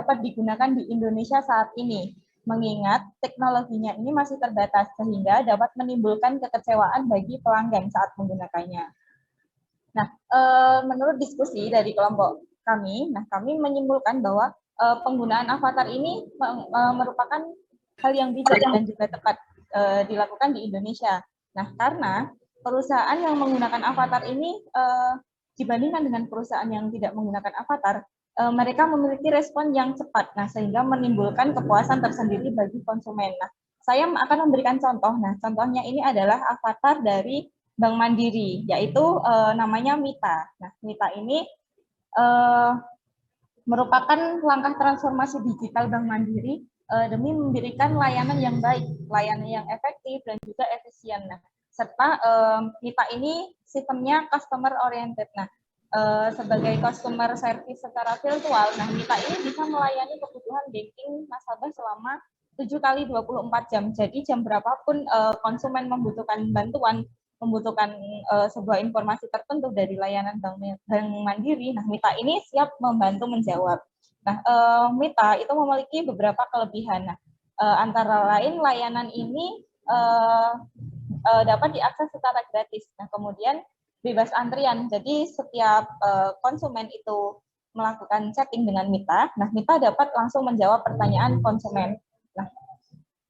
dapat digunakan di Indonesia saat ini, mengingat teknologinya ini masih terbatas sehingga dapat menimbulkan kekecewaan bagi pelanggan saat menggunakannya. Nah, menurut diskusi dari kelompok kami, kami menyimpulkan bahwa penggunaan avatar ini merupakan hal yang bijak dan juga tepat dilakukan di Indonesia. Nah, karena perusahaan yang menggunakan avatar ini dibandingkan dengan perusahaan yang tidak menggunakan avatar, mereka memiliki respon yang cepat, sehingga menimbulkan kepuasan tersendiri bagi konsumen. Nah, saya akan memberikan contoh. Nah, contohnya ini adalah avatar dari Bank Mandiri, yaitu namanya Mita. Nah, Mita ini merupakan langkah transformasi digital Bank Mandiri demi memberikan layanan yang baik, layanan yang efektif dan juga efisien. Nah, serta Mita ini sistemnya customer oriented. Nah, sebagai customer service secara virtual, Mita ini bisa melayani kebutuhan banking nasabah selama 7 kali 24 jam. Jadi jam berapapun konsumen membutuhkan bantuan, membutuhkan sebuah informasi tertentu dari layanan Bank Mandiri, Mita ini siap membantu menjawab. Mita itu memiliki beberapa kelebihan. Antara lain layanan ini dapat diakses secara gratis. Kemudian bebas antrian. Jadi setiap konsumen itu melakukan chatting dengan Mita, Mita dapat langsung menjawab pertanyaan konsumen.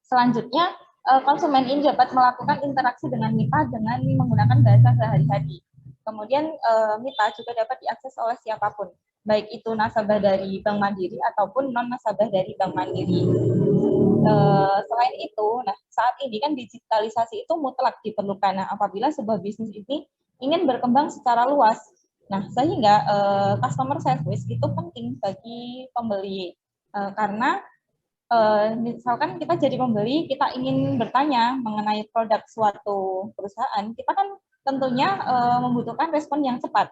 Selanjutnya konsumen ini dapat melakukan interaksi dengan Mita dengan menggunakan bahasa sehari-hari. Kemudian Mita juga dapat diakses oleh siapapun, baik itu nasabah dari Bank Mandiri ataupun non nasabah dari Bank Mandiri. Selain itu, saat ini kan digitalisasi itu mutlak diperlukan. Apabila sebuah bisnis ini ingin berkembang secara luas, sehingga customer service itu penting bagi pembeli, karena misalkan kita jadi pembeli, kita ingin bertanya mengenai produk suatu perusahaan, kita kan tentunya membutuhkan respon yang cepat.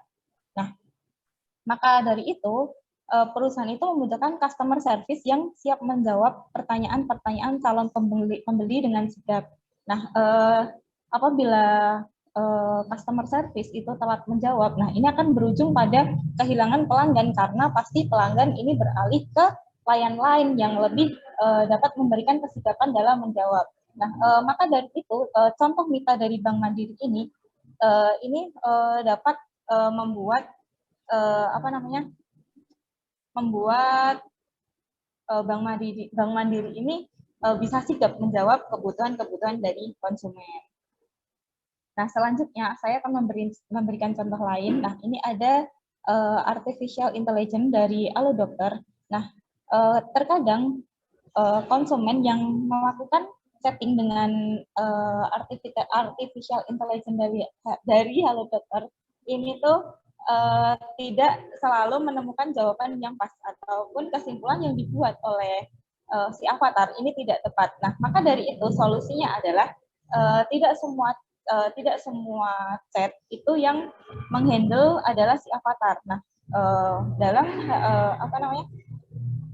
Maka dari itu, perusahaan itu membutuhkan customer service yang siap menjawab pertanyaan-pertanyaan calon pembeli dengan sigap. Apabila customer service itu telat menjawab, ini akan berujung pada kehilangan pelanggan, karena pasti pelanggan ini beralih ke layan lain yang lebih dapat memberikan kesigapan dalam menjawab. Maka dari itu, contoh Mita dari Bank Mandiri ini dapat membuat Bank Mandiri ini bisa sigap menjawab kebutuhan-kebutuhan dari konsumen. Selanjutnya saya akan memberikan contoh lain. Ini ada artificial intelligence dari Halo Dokter. Terkadang konsumen yang melakukan chatting dengan artificial intelligence dari Halo Dokter ini tuh tidak selalu menemukan jawaban yang pas ataupun kesimpulan yang dibuat oleh si avatar ini tidak tepat. Maka dari itu solusinya adalah tidak semua chat itu yang menghandle adalah si avatar.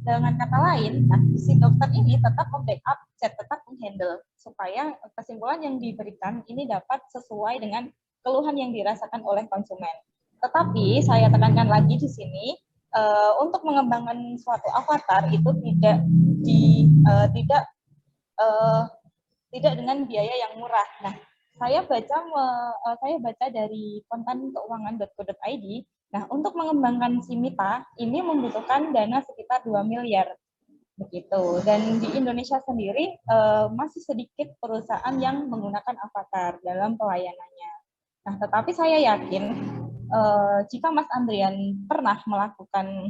Dengan kata lain, si dokter ini tetap membackup chat, tetap menghandle supaya kesimpulan yang diberikan ini dapat sesuai dengan keluhan yang dirasakan oleh konsumen. Tetapi saya tekankan lagi di sini, untuk mengembangkan suatu avatar itu tidak dengan biaya yang murah. Saya baca dari kontankeuangan.co.id. Untuk mengembangkan si Mita ini membutuhkan dana sekitar 2 miliar. Begitu. Dan di Indonesia sendiri masih sedikit perusahaan yang menggunakan avatar dalam pelayanannya. Tetapi saya yakin jika Mas Andrian pernah melakukan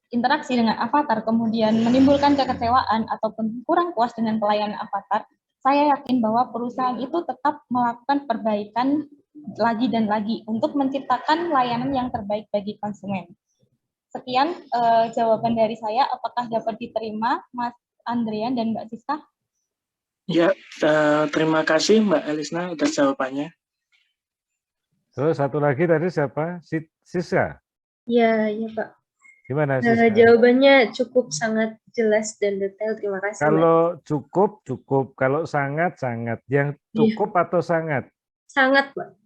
interaksi dengan avatar kemudian menimbulkan kekecewaan ataupun kurang puas dengan pelayanan avatar, saya yakin bahwa perusahaan itu tetap melakukan perbaikan lagi dan lagi untuk menciptakan layanan yang terbaik bagi konsumen. Sekian jawaban dari saya. Apakah dapat diterima Mas Andrian dan Mbak Siska? Ya, terima kasih Mbak Elisna atas jawabannya. Terus satu lagi tadi siapa? Siska? Iya Pak. Gimana Siska? Jawabannya cukup sangat jelas dan detail. Terima kasih. Kalau Mbak. Cukup. Kalau sangat. Yang cukup atau sangat? Sangat, Pak.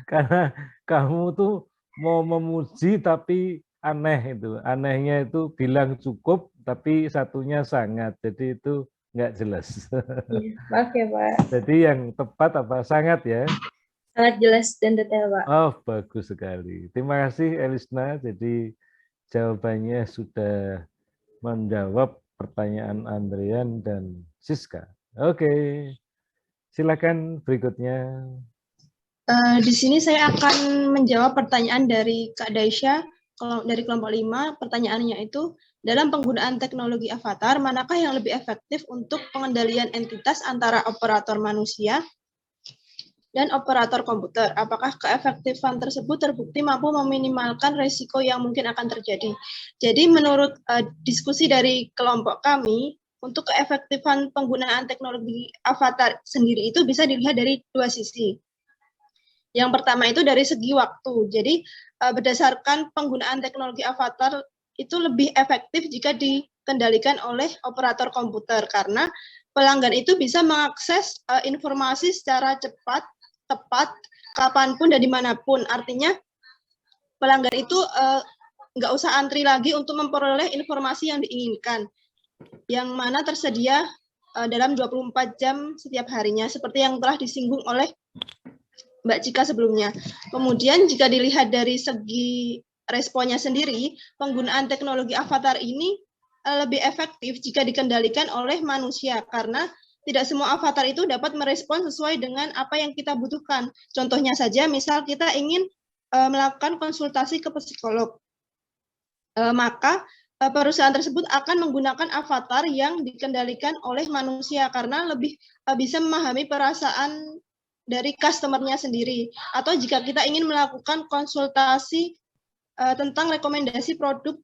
Karena kamu tuh mau memuji tapi aneh itu. Anehnya itu bilang cukup, tapi satunya sangat. Jadi itu nggak jelas. Iya, maaf ya Pak. Jadi yang tepat apa? Sangat ya? Sangat jelas dan detail Pak. Oh, bagus sekali. Terima kasih Elisna. Jadi jawabannya sudah menjawab pertanyaan Andrian dan Siska. Oke, silakan berikutnya. Di sini saya akan menjawab pertanyaan dari Kak Daisha dari kelompok 5. Pertanyaannya itu, dalam penggunaan teknologi avatar, manakah yang lebih efektif untuk pengendalian entitas antara operator manusia dan operator komputer? Apakah keefektifan tersebut terbukti mampu meminimalkan risiko yang mungkin akan terjadi? Jadi menurut diskusi dari kelompok kami, untuk keefektifan penggunaan teknologi avatar sendiri itu bisa dilihat dari dua sisi. Yang pertama itu dari segi waktu. Jadi berdasarkan penggunaan teknologi avatar itu lebih efektif jika dikendalikan oleh operator komputer karena pelanggan itu bisa mengakses informasi secara cepat, tepat, kapanpun dan dimanapun. Artinya pelanggan itu nggak usah antri lagi untuk memperoleh informasi yang diinginkan, yang mana tersedia dalam 24 jam setiap harinya, seperti yang telah disinggung oleh Mbak Cika sebelumnya. Kemudian jika dilihat dari segi responnya sendiri, penggunaan teknologi avatar ini lebih efektif jika dikendalikan oleh manusia karena tidak semua avatar itu dapat merespon sesuai dengan apa yang kita butuhkan. Contohnya saja, misal kita ingin melakukan konsultasi ke psikolog, maka perusahaan tersebut akan menggunakan avatar yang dikendalikan oleh manusia karena lebih bisa memahami perasaan dari customer-nya sendiri. Atau jika kita ingin melakukan konsultasi tentang rekomendasi produk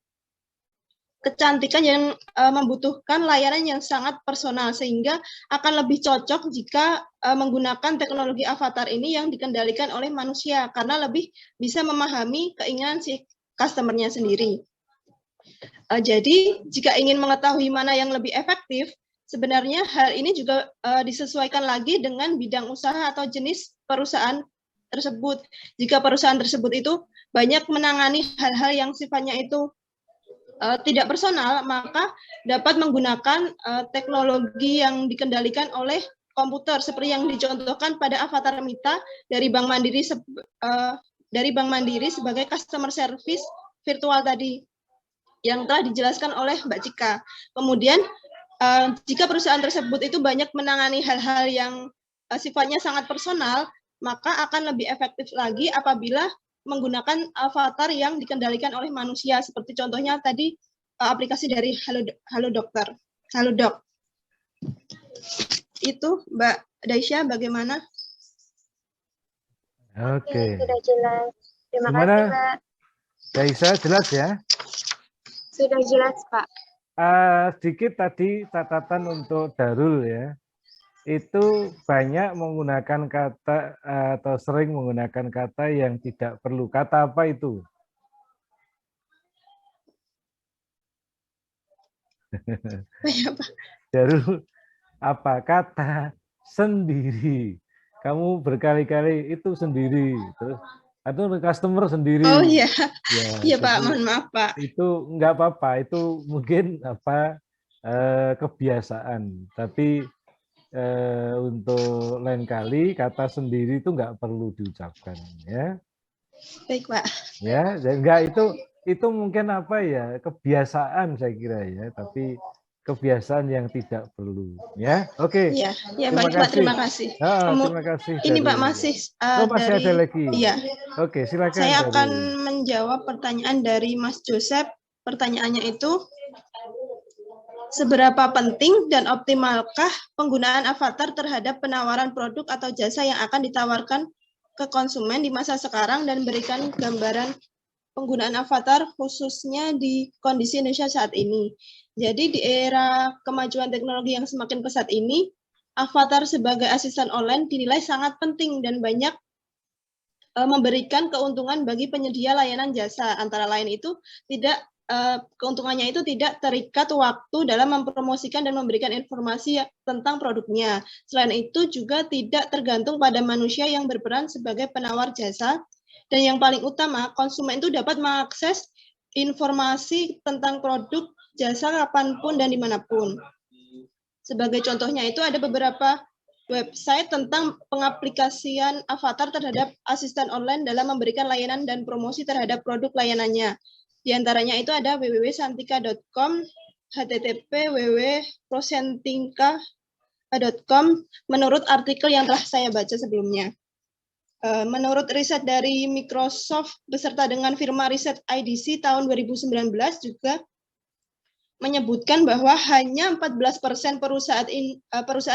kecantikan yang membutuhkan layanan yang sangat personal, sehingga akan lebih cocok jika menggunakan teknologi avatar ini yang dikendalikan oleh manusia, karena lebih bisa memahami keinginan si customer-nya sendiri. Jadi, jika ingin mengetahui mana yang lebih efektif, sebenarnya hal ini juga disesuaikan lagi dengan bidang usaha atau jenis perusahaan tersebut. Jika perusahaan tersebut itu banyak menangani hal-hal yang sifatnya itu tidak personal, maka dapat menggunakan teknologi yang dikendalikan oleh komputer, seperti yang dicontohkan pada avatar Mita dari Bank Mandiri sebagai customer service virtual tadi, yang telah dijelaskan oleh Mbak Cika. Kemudian jika perusahaan tersebut itu banyak menangani hal-hal yang sifatnya sangat personal, maka akan lebih efektif lagi apabila menggunakan avatar yang dikendalikan oleh manusia, seperti contohnya tadi aplikasi dari Halodoc. Itu Mbak Daisha, bagaimana? Oke. Sudah jelas. Terima Gimana? kasih, Mbak. Daisha, jelas ya? Sudah jelas, Pak. Sedikit tadi catatan untuk Darul ya. Itu banyak menggunakan kata atau sering menggunakan kata yang tidak perlu. Kata apa itu? Darul, apa? Kata sendiri. Kamu berkali-kali itu sendiri. Terus atau customer sendiri. Oh iya, ya, iya Pak, mohon maaf Pak. Itu nggak apa-apa, itu mungkin kebiasaan. Tapi untuk lain kali kata sendiri itu nggak perlu diucapkan, ya. Baik Pak. Ya, enggak itu mungkin kebiasaan saya kira ya, tapi kebiasaan yang tidak perlu, ya. Oke. Iya, ya baik Pak, terima kasih. Terima kasih. Ini Pak masih masih ada lagi. Iya. Oke, silakan. Saya akan menjawab pertanyaan dari Mas Joseph. Pertanyaannya itu, seberapa penting dan optimalkah penggunaan avatar terhadap penawaran produk atau jasa yang akan ditawarkan ke konsumen di masa sekarang, dan berikan gambaran penggunaan avatar khususnya di kondisi Indonesia saat ini. Jadi di era kemajuan teknologi yang semakin pesat ini, avatar sebagai asisten online dinilai sangat penting dan banyak memberikan keuntungan bagi penyedia layanan jasa. Antara lain itu keuntungannya itu tidak terikat waktu dalam mempromosikan dan memberikan informasi tentang produknya. Selain itu juga tidak tergantung pada manusia yang berperan sebagai penawar jasa. Dan yang paling utama, konsumen itu dapat mengakses informasi tentang produk, jasa kapanpun dan dimanapun. Sebagai contohnya itu ada beberapa website tentang pengaplikasian avatar terhadap asisten online dalam memberikan layanan dan promosi terhadap produk layanannya. Di antaranya itu ada www.santika.com, http://www.prosentika.com menurut artikel yang telah saya baca sebelumnya. Menurut riset dari Microsoft beserta dengan firma riset IDC tahun 2019 juga menyebutkan bahwa hanya 14% perusahaan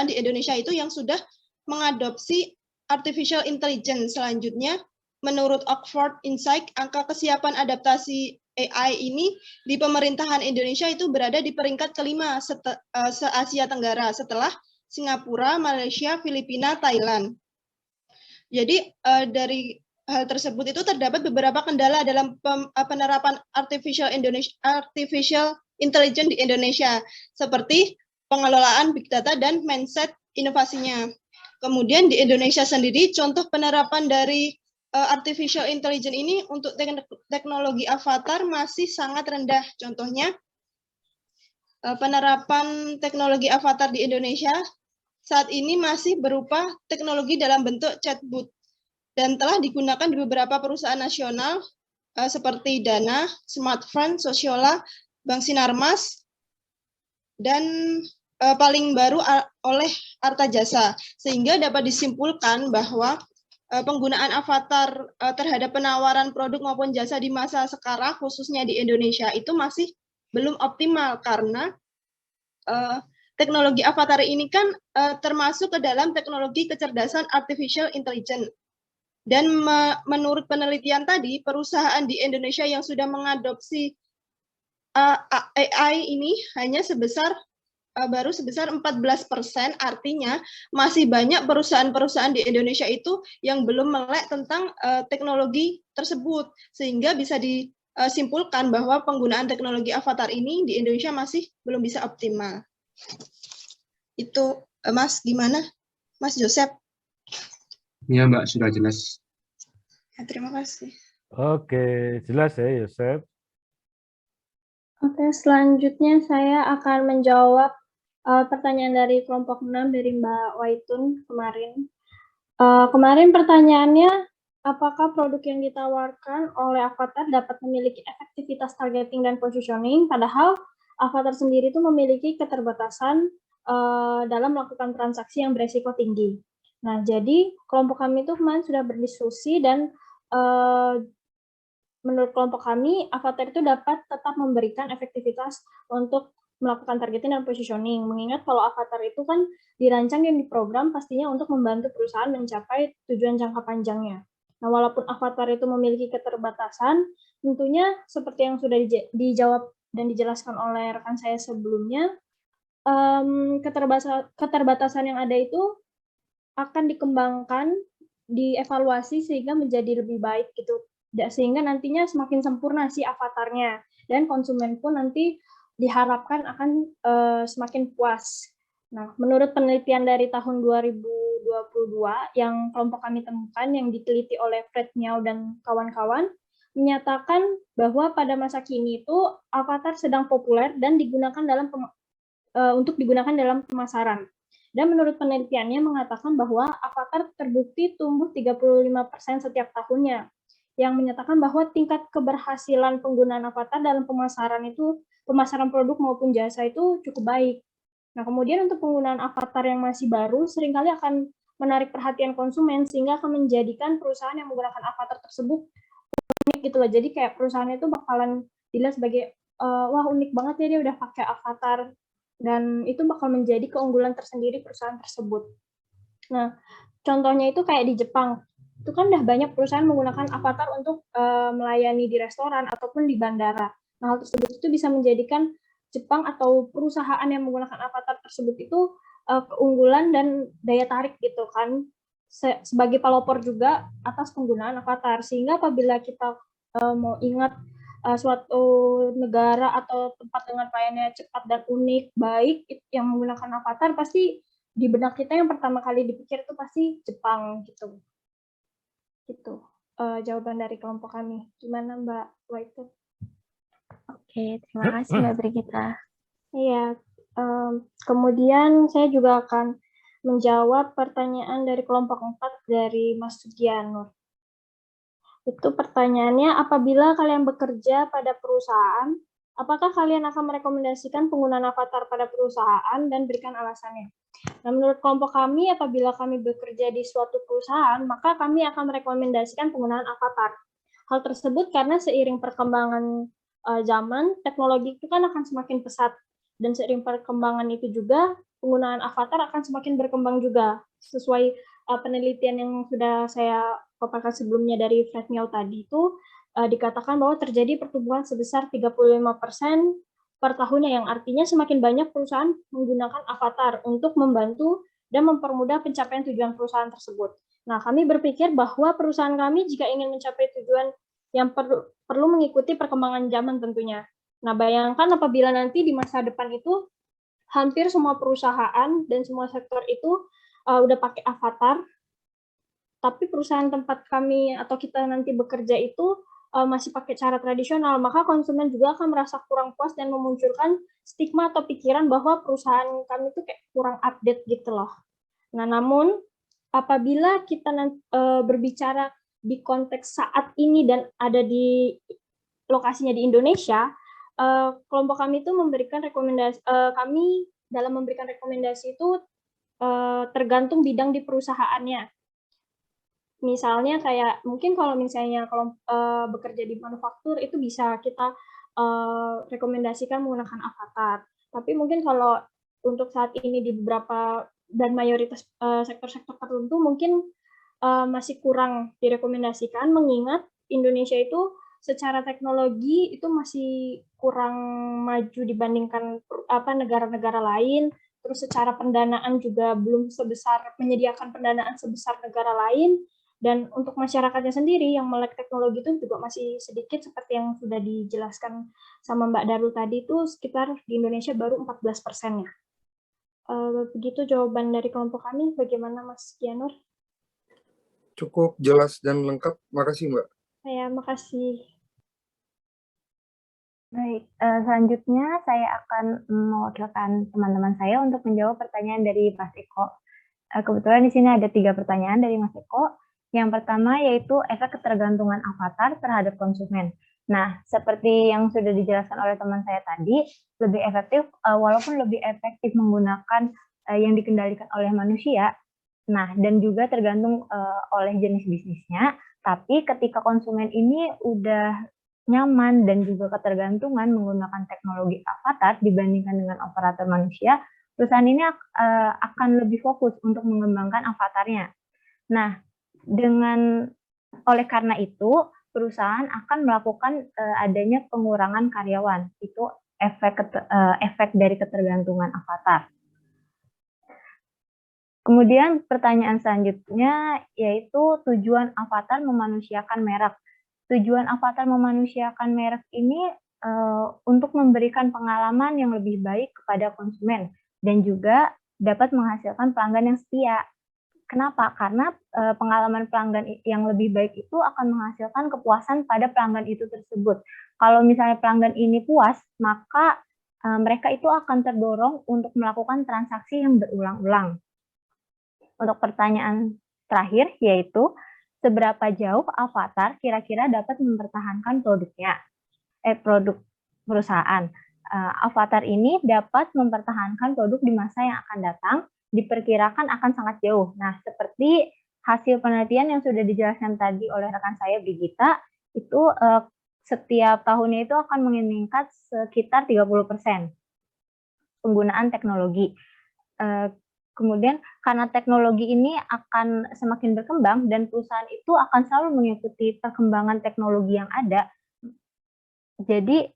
di Indonesia itu yang sudah mengadopsi artificial intelligence. Selanjutnya, menurut Oxford Insight, angka kesiapan adaptasi AI ini di pemerintahan Indonesia itu berada di peringkat kelima se-Asia Tenggara setelah Singapura, Malaysia, Filipina, Thailand. Jadi dari hal tersebut itu terdapat beberapa kendala dalam penerapan artificial intelligence di Indonesia, seperti pengelolaan big data dan mindset inovasinya. Kemudian di Indonesia sendiri, contoh penerapan dari artificial intelligence ini untuk teknologi avatar masih sangat rendah. Contohnya, penerapan teknologi avatar di Indonesia saat ini masih berupa teknologi dalam bentuk chatbot dan telah digunakan di beberapa perusahaan nasional seperti Dana, Smartfren, Sosiola, Bank Sinarmas, dan paling baru oleh Artajasa, sehingga dapat disimpulkan bahwa penggunaan avatar terhadap penawaran produk maupun jasa di masa sekarang, khususnya di Indonesia, itu masih belum optimal karena teknologi avatar ini kan termasuk ke dalam teknologi kecerdasan artificial intelligence. Dan menurut penelitian tadi, perusahaan di Indonesia yang sudah mengadopsi AI ini hanya baru sebesar 14%, artinya masih banyak perusahaan-perusahaan di Indonesia itu yang belum melek tentang teknologi tersebut, sehingga bisa disimpulkan bahwa penggunaan teknologi avatar ini di Indonesia masih belum bisa optimal. Itu Mas, gimana? Mas Joseph? Ya Mbak, sudah jelas. Ya, terima kasih. Oke, jelas ya Yosef. Oke, selanjutnya saya akan menjawab pertanyaan dari kelompok 6 dari Mbak Waitun kemarin. Kemarin pertanyaannya, apakah produk yang ditawarkan oleh avatar dapat memiliki efektivitas targeting dan positioning, padahal avatar sendiri itu memiliki keterbatasan dalam melakukan transaksi yang beresiko tinggi. Nah, jadi kelompok kami itu kemarin sudah berdiskusi dan menurut kelompok kami, avatar itu dapat tetap memberikan efektivitas untuk melakukan targeting dan positioning. Mengingat kalau avatar itu kan dirancang dan diprogram pastinya untuk membantu perusahaan mencapai tujuan jangka panjangnya. Nah, walaupun avatar itu memiliki keterbatasan, tentunya seperti yang sudah dijawab dan dijelaskan oleh rekan saya sebelumnya, keterbatasan yang ada itu akan dikembangkan, dievaluasi sehingga menjadi lebih baik gitu. Sehingga nantinya semakin sempurna si avatarnya, dan konsumen pun nanti diharapkan akan semakin puas. Nah, menurut penelitian dari tahun 2022 yang kelompok kami temukan, yang diteliti oleh Fred Miao dan kawan-kawan, menyatakan bahwa pada masa kini itu avatar sedang populer dan digunakan untuk digunakan dalam pemasaran. Dan menurut penelitiannya mengatakan bahwa avatar terbukti tumbuh 35% setiap tahunnya, yang menyatakan bahwa tingkat keberhasilan penggunaan avatar dalam pemasaran produk maupun jasa itu cukup baik. Nah, kemudian untuk penggunaan avatar yang masih baru seringkali akan menarik perhatian konsumen sehingga akan menjadikan perusahaan yang menggunakan avatar tersebut unik gitu loh. Jadi kayak perusahaan itu bakalan dilihat sebagai wah unik banget ya dia udah pakai avatar, dan itu bakal menjadi keunggulan tersendiri perusahaan tersebut. Nah, contohnya itu kayak di Jepang. Itu kan udah banyak perusahaan menggunakan avatar untuk melayani di restoran ataupun di bandara. Nah, hal tersebut itu bisa menjadikan Jepang atau perusahaan yang menggunakan avatar tersebut itu keunggulan dan daya tarik gitu kan, sebagai pelopor juga atas penggunaan avatar. Sehingga apabila kita mau ingat suatu negara atau tempat dengan pelayanannya cepat dan unik, baik, yang menggunakan avatar, pasti di benak kita yang pertama kali dipikir itu pasti Jepang gitu. Gitu jawaban dari kelompok kami. Gimana Mbak Waitu? Oke, terima kasih Mbak Brigita. Iya, kemudian saya juga akan menjawab pertanyaan dari kelompok 4 dari Mas Sugianur. Itu pertanyaannya, apabila kalian bekerja pada perusahaan, apakah kalian akan merekomendasikan penggunaan avatar pada perusahaan dan berikan alasannya? Nah, menurut kelompok kami, apabila kami bekerja di suatu perusahaan, maka kami akan merekomendasikan penggunaan avatar. Hal tersebut karena seiring perkembangan zaman, teknologi itu kan akan semakin pesat. Dan seiring perkembangan itu juga, penggunaan avatar akan semakin berkembang juga. Sesuai penelitian yang sudah saya paparkan sebelumnya dari Fred Miao tadi itu, dikatakan bahwa terjadi pertumbuhan sebesar 35% per tahunnya, yang artinya semakin banyak perusahaan menggunakan avatar untuk membantu dan mempermudah pencapaian tujuan perusahaan tersebut. Nah, kami berpikir bahwa perusahaan kami jika ingin mencapai tujuan yang perlu mengikuti perkembangan zaman tentunya. Nah, bayangkan apabila nanti di masa depan itu hampir semua perusahaan dan semua sektor itu udah pakai avatar, tapi perusahaan tempat kami atau kita nanti bekerja itu masih pakai cara tradisional, maka konsumen juga akan merasa kurang puas dan memunculkan stigma atau pikiran bahwa perusahaan kami itu kayak kurang update gitu loh. Nah, namun apabila kita berbicara di konteks saat ini dan ada di lokasinya di Indonesia, kelompok kami itu memberikan rekomendasi, kami dalam memberikan rekomendasi itu tergantung bidang di perusahaannya. Misalnya kayak mungkin kalau misalnya kalau bekerja di manufaktur itu bisa kita rekomendasikan menggunakan avatar. Tapi mungkin kalau untuk saat ini di beberapa dan mayoritas sektor-sektor tertentu mungkin masih kurang direkomendasikan, mengingat Indonesia itu secara teknologi itu masih kurang maju dibandingkan negara-negara lain. Terus secara pendanaan juga belum sebesar menyediakan pendanaan sebesar negara lain. Dan untuk masyarakatnya sendiri yang melek teknologi itu juga masih sedikit, seperti yang sudah dijelaskan sama Mbak Darul tadi, itu sekitar di Indonesia baru 14% ya. Begitu jawaban dari kelompok kami. Bagaimana Mas Gianur? Cukup jelas dan lengkap. Makasih Mbak. Ya, makasih. Baik, selanjutnya saya akan mewakilkan teman-teman saya untuk menjawab pertanyaan dari Mas Eko. Kebetulan di sini ada 3 pertanyaan dari Mas Eko. Yang pertama yaitu efek ketergantungan avatar terhadap konsumen. Nah, seperti yang sudah dijelaskan oleh teman saya tadi, lebih efektif, walaupun lebih efektif menggunakan yang dikendalikan oleh manusia, nah, dan juga tergantung oleh jenis bisnisnya, tapi ketika konsumen ini udah nyaman dan juga ketergantungan menggunakan teknologi avatar dibandingkan dengan operator manusia, perusahaan ini akan lebih fokus untuk mengembangkan avatarnya. Nah, oleh karena itu, perusahaan akan melakukan adanya pengurangan karyawan. Itu efek dari ketergantungan avatar. Kemudian pertanyaan selanjutnya yaitu tujuan avatar memanusiakan merek. Tujuan avatar memanusiakan merek ini untuk memberikan pengalaman yang lebih baik kepada konsumen dan juga dapat menghasilkan pelanggan yang setia. Kenapa? Karena pengalaman pelanggan yang lebih baik itu akan menghasilkan kepuasan pada pelanggan itu tersebut. Kalau misalnya pelanggan ini puas, maka mereka itu akan terdorong untuk melakukan transaksi yang berulang-ulang. Untuk pertanyaan terakhir, yaitu seberapa jauh avatar kira-kira dapat mempertahankan produk perusahaan. Avatar ini dapat mempertahankan produk di masa yang akan datang, diperkirakan akan sangat jauh. Nah, seperti hasil penelitian yang sudah dijelaskan tadi oleh rekan saya Brigita, itu setiap tahunnya itu akan meningkat sekitar 30% penggunaan teknologi. Kemudian karena teknologi ini akan semakin berkembang dan perusahaan itu akan selalu mengikuti perkembangan teknologi yang ada. Jadi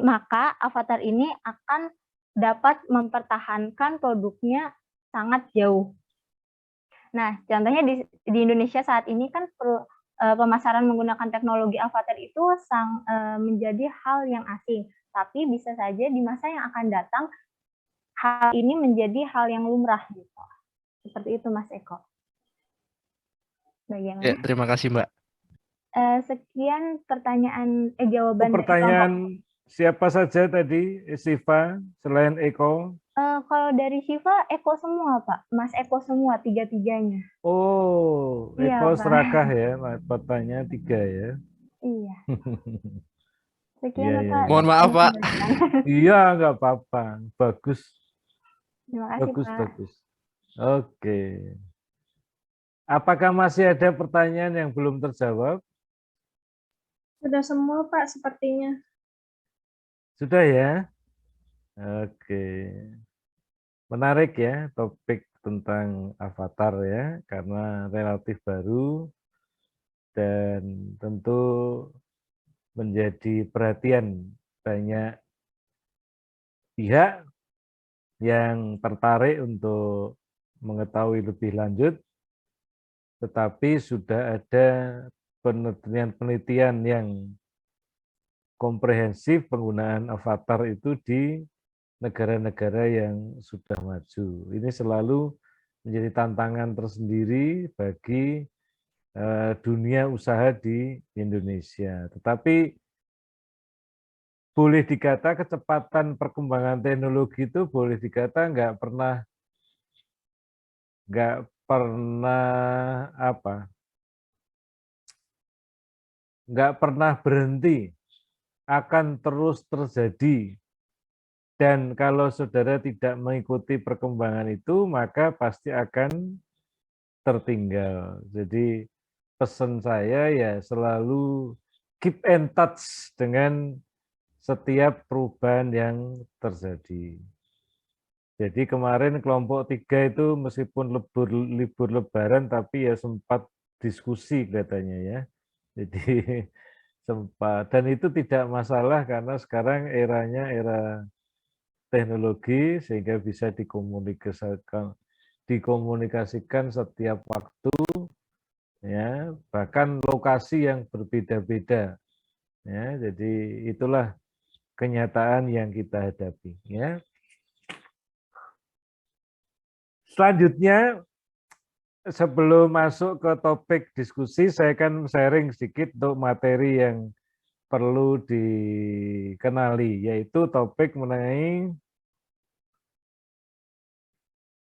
maka avatar ini akan dapat mempertahankan produknya sangat jauh. Nah, contohnya di Indonesia saat ini kan pemasaran menggunakan teknologi avatar itu menjadi hal yang asing. Tapi bisa saja di masa yang akan datang, hal ini menjadi hal yang lumrah. Gitu. Seperti itu, Mas Eko. Ya, terima kasih, Mbak. Sekian pertanyaan jawaban dari Pertanyaan kelompok. siapa saja tadi, Siva, selain Eko? Kalau dari Shiva, Eko semua, Pak. Mas Eko semua, tiga-tiganya. Oh, Iya, Eko Pak. serakah ya, pertanyaan 3 ya. Iya. Sekian, Iya, iya, Pak. iya. Mohon maaf, Pak. Iya, nggak apa-apa. Bagus, Terima kasih, bagus, Pak. bagus. Oke. Apakah masih ada pertanyaan yang belum terjawab? Sudah semua, Pak, sepertinya. Sudah ya? Oke. Menarik ya topik tentang avatar ya, karena relatif baru dan tentu menjadi perhatian banyak pihak yang tertarik untuk mengetahui lebih lanjut, tetapi sudah ada penelitian-penelitian yang komprehensif penggunaan avatar itu di negara-negara yang sudah maju. Ini selalu menjadi tantangan tersendiri bagi dunia usaha di Indonesia. Tetapi boleh dikata kecepatan perkembangan teknologi itu boleh dikata nggak pernah berhenti, akan terus terjadi. Dan kalau saudara tidak mengikuti perkembangan itu, maka pasti akan tertinggal. Jadi pesan saya ya selalu keep in touch dengan setiap perubahan yang terjadi. Jadi kemarin kelompok 3 itu meskipun libur lebaran tapi ya sempat diskusi kelihatannya ya. Jadi sempat, dan itu tidak masalah karena sekarang eranya era teknologi sehingga bisa dikomunikasikan setiap waktu ya, bahkan lokasi yang berbeda-beda ya. Jadi itulah kenyataan yang kita hadapi ya. Selanjutnya, sebelum masuk ke topik diskusi, saya akan sharing sedikit untuk materi yang perlu dikenali, yaitu topik mengenai